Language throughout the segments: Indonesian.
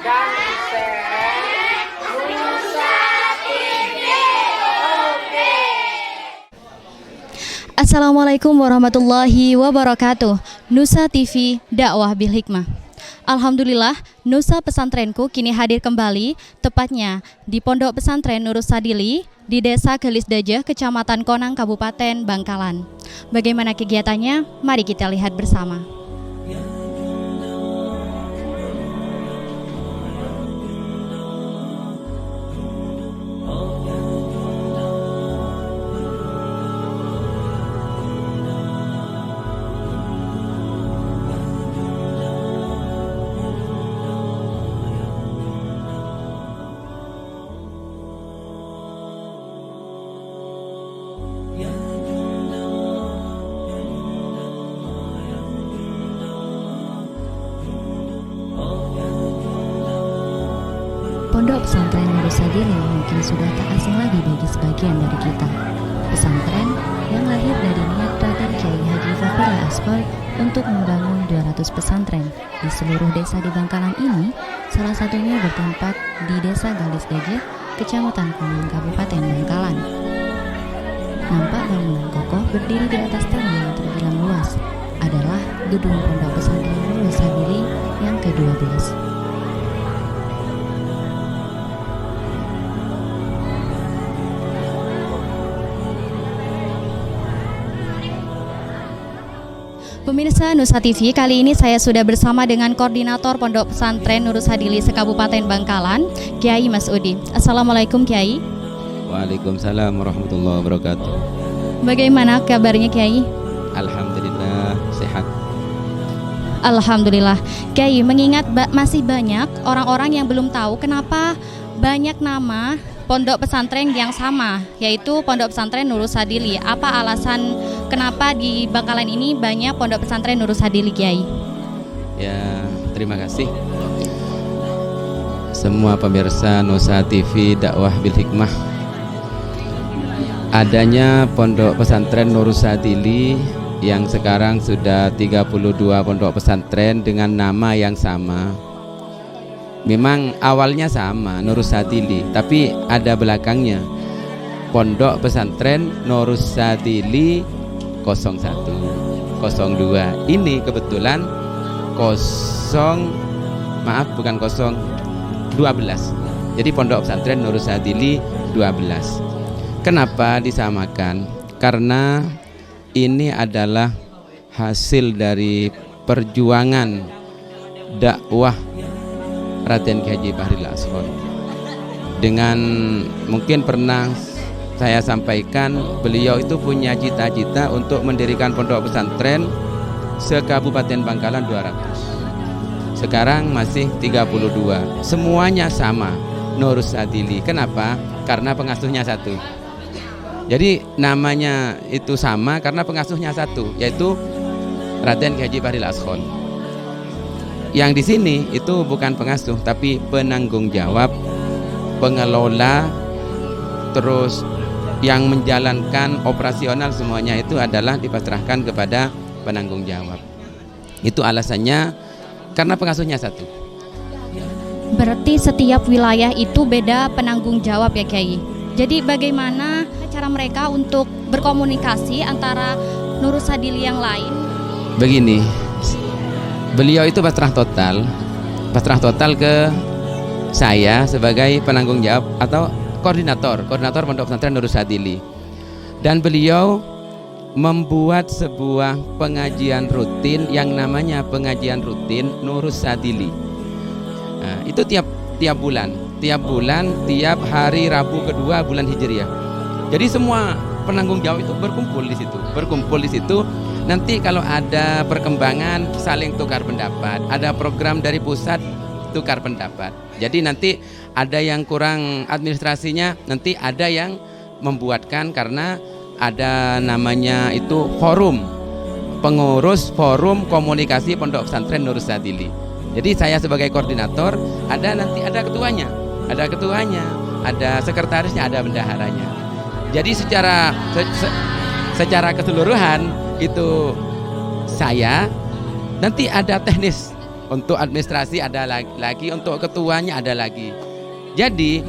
dan share Nusa TV. Oke. Assalamualaikum warahmatullahi wabarakatuh. Nusa TV Dakwah Bil Hikmah. Alhamdulillah, Nusa Pesantrenku kini hadir kembali, tepatnya di Pondok Pesantren Nurus Sadili di Desa Gelis Dajah, Kecamatan Konang, Kabupaten Bangkalan. Bagaimana kegiatannya? Mari kita lihat bersama. Pondok Pesantren Nurus Sadili mungkin sudah tak asing lagi bagi sebagian dari kita. Pesantren yang lahir dari niat Raden Kiai Haji Fafila Asgor untuk membangun 200 pesantren di seluruh desa di Bangkalan ini, salah satunya bertempat di Desa Gelis Dajah, Kecamatan Konang, Kabupaten Bangkalan. Nampak bangunan kokoh berdiri di atas tanah yang terbilang luas adalah gedung Pondok Pesantren Nurus Sadili yang ke-12. Pemirsa Nusa TV, kali ini saya sudah bersama dengan Koordinator Pondok Pesantren Nurus Sadili se-Kabupaten Bangkalan, Kiai Masudi. Assalamualaikum Kiai. Waalaikumsalam warahmatullahi wabarakatuh. Bagaimana kabarnya Kiai? Alhamdulillah sehat. Alhamdulillah. Kiai, mengingat masih banyak orang-orang yang belum tahu kenapa banyak nama pondok pesantren yang sama, yaitu Pondok Pesantren Nurus Sadili. Apa alasan kenapa di Bangkalan ini banyak pondok pesantren Nurus Sadili, Kiai? Ya, terima kasih semua pemirsa Nusa TV Dakwah Bil Hikmah. Adanya Pondok Pesantren Nurus Sadili yang sekarang sudah 32 pondok pesantren dengan nama yang sama. Memang awalnya sama, Nurus Sadili, tapi ada belakangnya Pondok Pesantren Nurus Sadili 01, 02. Ini kebetulan 12. Jadi Pondok Pesantren Nurus Sadili 12. Kenapa disamakan? Karena ini adalah hasil dari perjuangan dakwah Raden Kiai Haji Fafila Asgor. Dengan mungkin pernah saya sampaikan, beliau itu punya cita-cita untuk mendirikan pondok pesantren se-Kabupaten Bangkalan 200. Sekarang masih 32. Semuanya sama, Nurus Sadili. Kenapa? Karena pengasuhnya satu. Jadi namanya itu sama karena pengasuhnya satu, yaitu Raden Kiai Haji Fafila Asgor. Yang di sini itu bukan pengasuh tapi penanggung jawab, pengelola, terus yang menjalankan operasional semuanya itu adalah dipasrahkan kepada penanggung jawab. Itu alasannya karena pengasuhnya satu. Berarti setiap wilayah itu beda penanggung jawab ya Kiai. Jadi bagaimana cara mereka untuk berkomunikasi antara Nurus Sadili yang lain? Begini, beliau itu pasrah total ke saya sebagai penanggung jawab atau koordinator Pondok Pesantren Nurus Sadili. Dan beliau membuat sebuah pengajian rutin yang namanya pengajian rutin Nurus Sadili. Nah, itu tiap bulan, tiap hari Rabu kedua bulan Hijriah. Jadi semua penanggung jawab itu berkumpul di situ. Nanti kalau ada perkembangan saling tukar pendapat, ada program dari pusat tukar pendapat. Jadi nanti ada yang kurang administrasinya, nanti ada yang membuatkan karena ada namanya itu forum, pengurus forum komunikasi Pondok Pesantren Nurus Sadili. Jadi saya sebagai koordinator, nanti ada ketuanya, ada sekretarisnya, ada bendaharanya. Jadi secara keseluruhan itu saya, nanti ada teknis untuk administrasi ada lagi, untuk ketuanya ada lagi. Jadi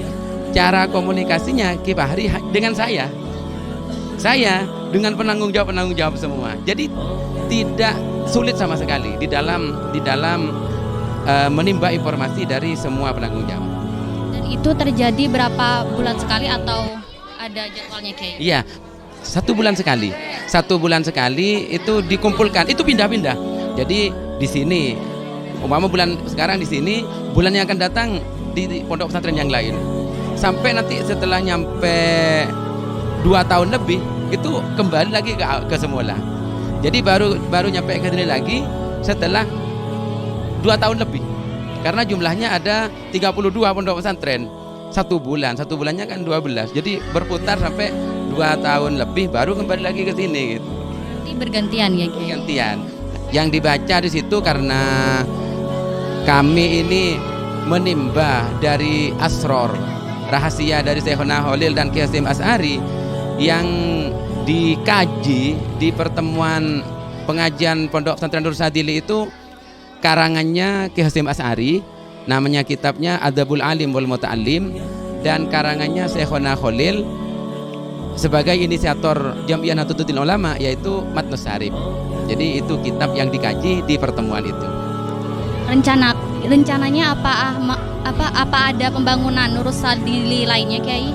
cara komunikasinya Ki Fahri dengan saya dengan penanggung jawab semua. Jadi tidak sulit sama sekali di dalam menimba informasi dari semua penanggung jawab. Dan itu terjadi berapa bulan sekali atau ada jadwalnya Kiai? Iya, 1 bulan sekali. 1 bulan sekali itu dikumpulkan, itu pindah-pindah. Jadi di sini, umpama bulan sekarang di sini, bulan yang akan datang di pondok pesantren yang lain. Sampai nanti setelah nyampe 2 tahun lebih, itu kembali lagi ke semula. Jadi baru nyampe ke sini lagi setelah 2 tahun lebih. Karena jumlahnya ada 32 pondok pesantren. 1 bulannya kan 12. Jadi berputar sampai 2 tahun lebih baru kembali lagi ke sini gitu. Nanti bergantian ya Kiai? Gantian. Yang dibaca di situ karena kami ini menimba dari asror rahasia dari Syekhona Khalil dan Ki Hasyim Asy'ari yang dikaji di pertemuan pengajian Pondok Pesantren Nur Sadili itu, karangannya Ki Hasyim Asy'ari, namanya kitabnya Adabul Alim wal Muta'allim, dan karangannya Syekhona Khalil sebagai inisiator Jam'iyah Nahdlatul Ulama, yaitu Matnus Syarif. Jadi itu kitab yang dikaji di pertemuan itu. Rencananya apa ada pembangunan Nur Sadili lainnya Kiai?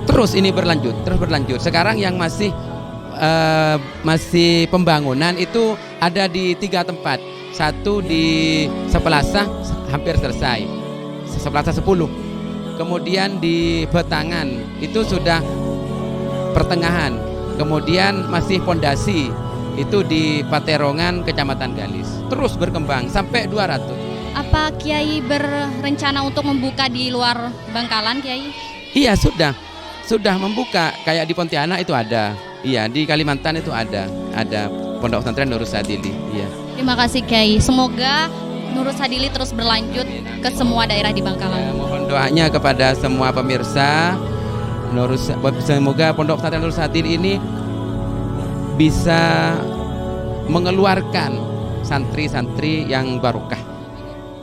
Terus berlanjut. Sekarang yang masih pembangunan itu ada di 3 tempat. Satu di Sepelasah hampir selesai, Sepelasah 10. Kemudian di Betangan itu sudah pertengahan. Kemudian masih pondasi itu di Paterongan, Kecamatan Galis. Terus berkembang sampai 200. Apa Kiai berencana untuk membuka di luar Bangkalan Kiai? Iya, sudah membuka, kayak di Pontianak itu ada. Iya, di Kalimantan itu ada Pondok Pesantren Nur Sadili. Iya. Terima kasih Kiai. Semoga Nur Sadili terus berlanjut ke semua daerah di Bangkalan. Mohon doanya kepada semua pemirsa. Semoga Pondok Pesantren Nur Sadili ini bisa mengeluarkan santri-santri yang barokah.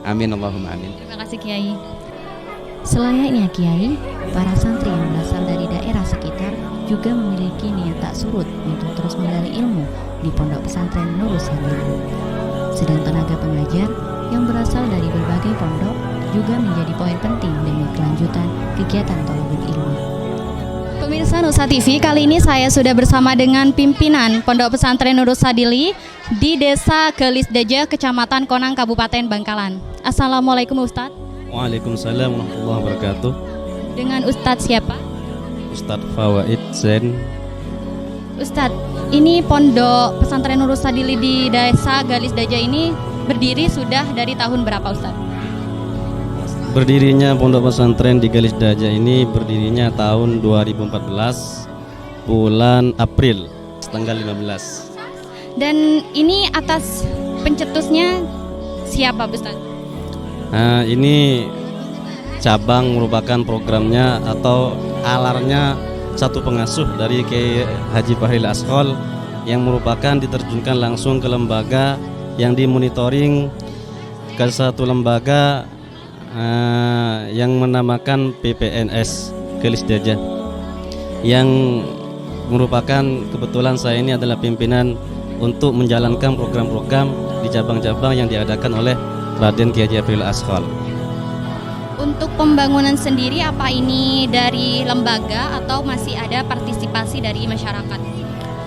Amin Allahumma amin. Terima kasih Kiai. Selayaknya Kiai, para santri yang berasal dari daerah sekitar juga memiliki niat tak surut untuk terus menggali ilmu di Pondok Pesantren Nur Sadili. Sedang tenaga pengajar yang berasal dari berbagai pondok juga menjadi poin penting demi kelanjutan kegiatan thalabul ilmi. Pemirsa Nusa TV, kali ini saya sudah bersama dengan pimpinan Pondok Pesantren Nur Sadili di Desa Galis Daja, Kecamatan Konang, Kabupaten Bangkalan. Assalamualaikum Ustadz. Waalaikumsalam warahmatullahi wabarakatuh. Dengan Ustadz siapa? Ustadz Fawaid Zain. Ustadz, ini Pondok Pesantren Nur Sadili di Desa Galis Daja ini berdiri sudah dari tahun berapa Ustadz? Berdirinya Pondok Pesantren di Galis Daja ini berdirinya tahun 2014 bulan April tanggal 15. Dan ini atas pencetusnya siapa Ustadz? Nah, ini cabang merupakan programnya atau alarnya satu pengasuh dari Kiai Haji Fahril Ashol yang merupakan diterjunkan langsung ke lembaga yang dimonitoring ke satu lembaga yang menamakan PPNS Galis Daja, yang merupakan kebetulan saya ini adalah pimpinan untuk menjalankan program-program di cabang-cabang yang diadakan oleh Raden Kiai Haji Fahril Ashol. Untuk pembangunan sendiri, apa ini dari lembaga atau masih ada partisipasi dari masyarakat?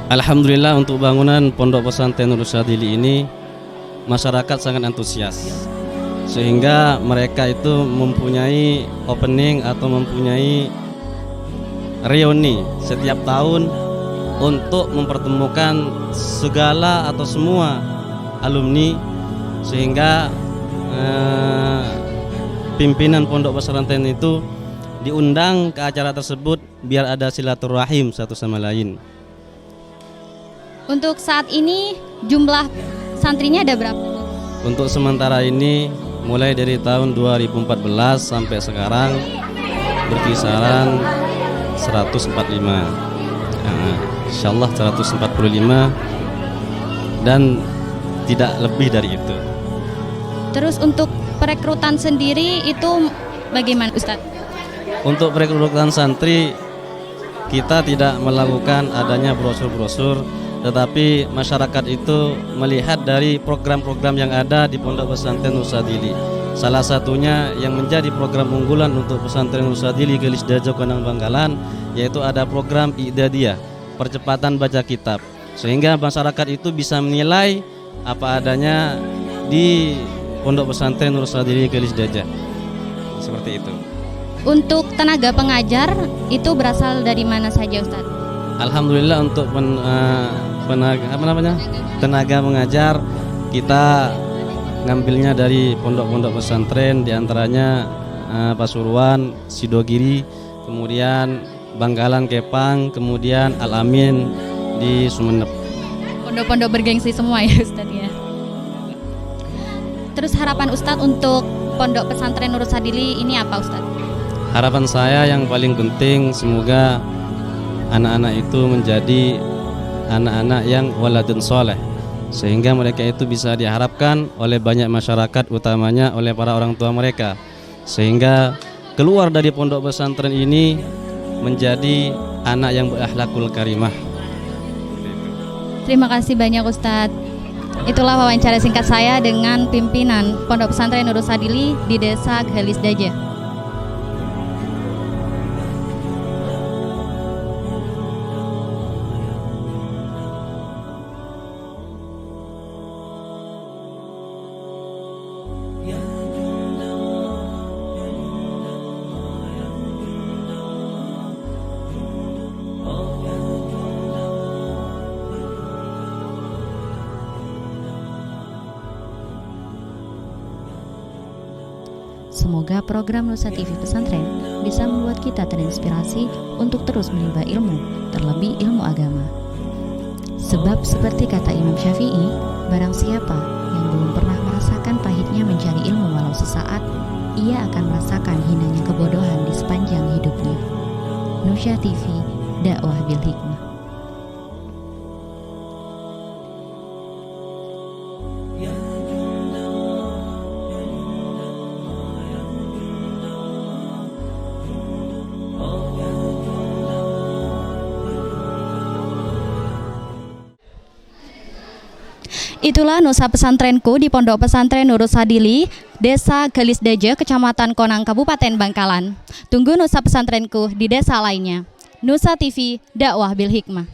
Alhamdulillah, untuk bangunan Pondok Pesantren Nur Sadili ini masyarakat sangat antusias, sehingga mereka itu mempunyai opening atau mempunyai reuni setiap tahun untuk mempertemukan segala atau semua alumni, sehingga pimpinan Pondok Pesantren itu diundang ke acara tersebut biar ada silaturahim satu sama lain. Untuk saat ini jumlah santrinya ada berapa? Untuk sementara ini mulai dari tahun 2014 sampai sekarang berkisaran 145. Insyaallah 145 dan tidak lebih dari itu. Terus untuk perekrutan sendiri itu bagaimana Ustadz? Untuk perekrutan santri kita tidak melakukan adanya brosur-brosur, tetapi masyarakat itu melihat dari program-program yang ada di Pondok Pesantren Nur Sadili. Salah satunya yang menjadi program unggulan untuk Pesantren Nur Sadili Gelis Daja Konang Bangkalan, yaitu ada program I'dadiyah, percepatan baca kitab, sehingga masyarakat itu bisa menilai apa adanya di Pondok Pesantren Nur Sadili Gelis Daja. Seperti itu. Untuk tenaga pengajar itu berasal dari mana saja Ustadz? Alhamdulillah untuk tenaga mengajar kita ngambilnya dari pondok-pondok pesantren, diantaranya Pasuruan, Sidogiri, kemudian Bangkalan Kepang, kemudian Al Amin di Sumeneb. Pondok-pondok bergengsi semua ya Ustadz ya. Terus harapan Ustadz untuk Pondok Pesantren Nur Sadili ini apa Ustadz? Harapan saya yang paling penting semoga anak-anak itu menjadi anak-anak yang waladun soleh, sehingga mereka itu bisa diharapkan oleh banyak masyarakat, utamanya oleh para orang tua mereka, sehingga keluar dari pondok pesantren ini menjadi anak yang berakhlakul karimah. Terima kasih banyak Ustadz. Itulah wawancara singkat saya dengan pimpinan Pondok Pesantren Nur Sadili di Desa Gelis Daja. Semoga program Nusa TV Pesantren bisa membuat kita terinspirasi untuk terus menimba ilmu, terlebih ilmu agama. Sebab seperti kata Imam Syafi'i, barang siapa yang belum pernah merasakan pahitnya mencari ilmu walau sesaat, ia akan merasakan hinanya kebodohan di sepanjang hidupnya. Nusa TV, dakwah bil hikmah. Itulah Nusa Pesantrenku di Pondok Pesantren Nur Sadili, Desa Gelis Daja, Kecamatan Konang, Kabupaten Bangkalan. Tunggu Nusa Pesantrenku di desa lainnya. Nusa TV, dakwah bil hikmah.